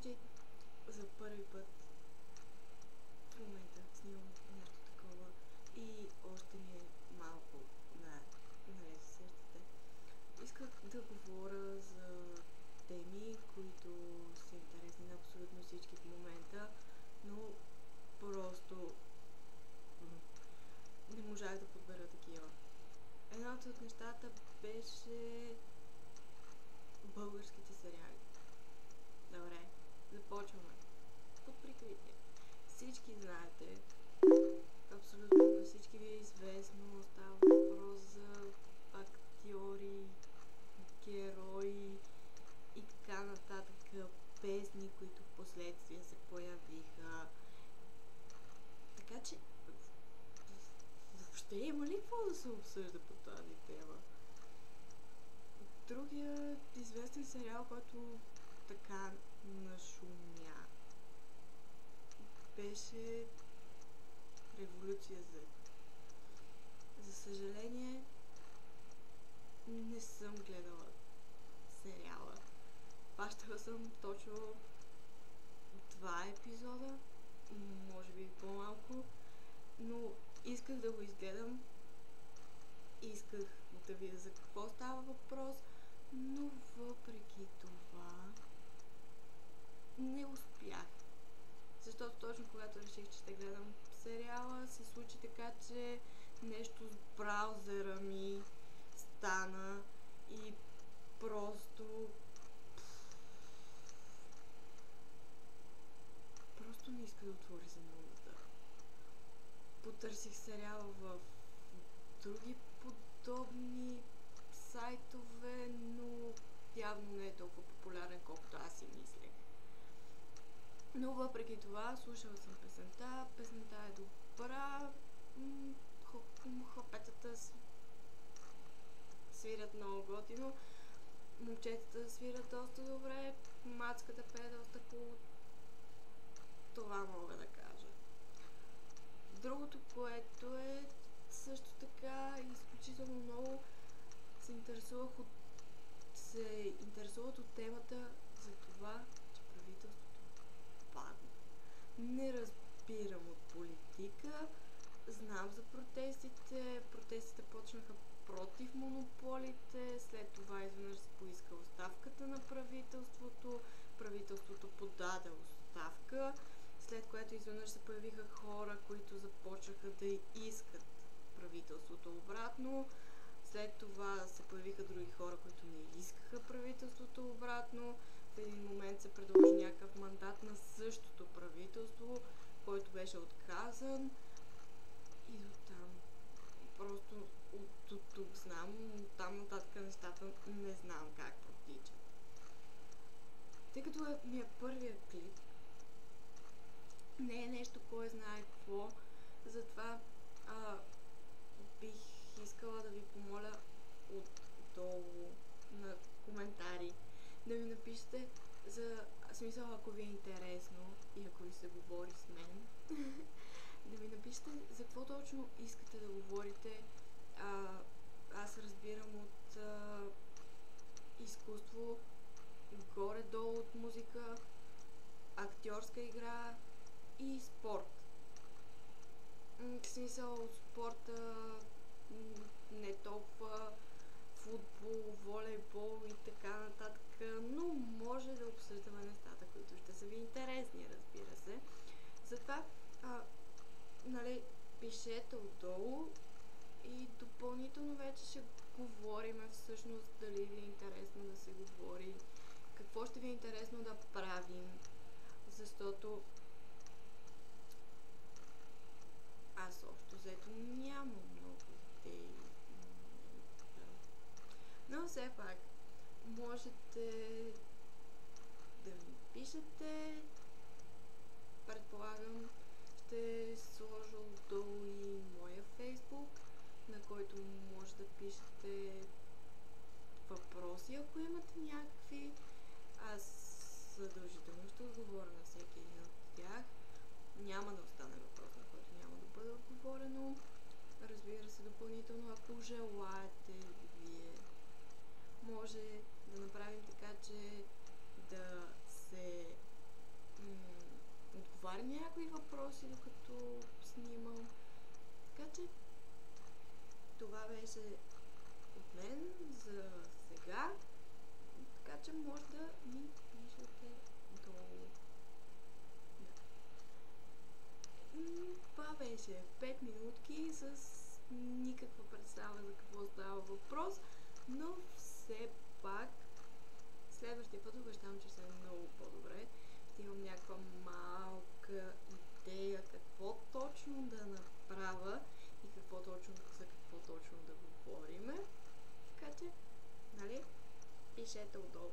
случай за първи път в момента снимам нещо такова и още ми е малко нали се сещате. Исках да говоря за теми, които са интересни на абсолютно всички в момента, но просто не можах да подбера такива. Едното от нещата беше българските сериали. Добре, започваме. Под прикритие. Всички знаете, абсолютно на всички ви е известно, става въпрос за актьори, герои и така нататък, песни, които в последствие се появиха. Така че въобще има ли какво да се обсъжда по тази тема? Другия известен сериал, който така нашумя, беше Революция Z. За съжаление, не съм гледала сериала. Пащала съм точно 2 епизода, може би по-малко, но исках да го изгледам. Исках да видя за какво става въпрос, но въпреки това не успях. Защото точно когато реших, че ще гледам сериала, се случи така, че нещо с браузъра ми стана и просто не иска да отвори занулата. Потърсих сериала в други подобни сайтове, но явно не е толкова популярен, колкото аз си мислех. Но въпреки това, слушала съм песента. Песента е добра. Хлапетата свирят много готино. Момчетата свират доста добре. Мацката пее доста хубаво. Това мога да кажа. Другото, което е също така изключително много се интересуват от темата за това, че правителството падна. Не разбирам от политика, знам за протестите. Протестите почнаха против монополите, след това изведнъж се поиска оставката на правителството. Правителството подаде оставка, след което изведнъж се появиха хора, които започнаха да искат правителството обратно. След това се появиха други хора, които не искаха правителството обратно. В един момент се предложи някакъв мандат на същото правителство, който беше отказан. И до там. Просто от тук знам, но там нататък нещата не знам как протичат. Тъй като ми е първият клип, не е нещо кой знае какво, затова бих искала да ви помоля отдолу на коментари да ми напишете за смисъл, ако ви е интересно и ако ви се говори с мен, да ми напишете за какво точно искате да говорите. Аз разбирам от изкуство, горе-долу от музика, актьорска игра и спорт. В смисъл от спорта не толкова футбол, волейбол и така нататък, но може да обсъждаме нещата, които ще са ви интересни, разбира се. Затова, пишете отдолу и допълнително вече ще говорим всъщност дали ви е интересно да се говори, какво ще ви е интересно да правим, защото аз общо взето нямам много идеи. Но все пак, можете да ми пишете. Предполагам, ще сложа отдолу и моя фейсбук, на който може да пишете въпроси, ако имате някакви. Аз задължително ще отговоря на всеки един от тях. Няма да остане въпрос, на който няма да бъде отговорено. Разбира се, допълнително, ако желаете вие, може да направим така, че да се отговаря някои въпроси, докато снимам. Така че това беше от мен за сега. Така че може да ми пишете долу. Да. Това беше 5 минутки с никаква представа за какво става въпрос, но все пак следващия път обещавам, че ще е много по-добре. Ще имам някаква малка идея какво точно да направя и за какво точно да говориме. Така че, нали, пишете отдолу.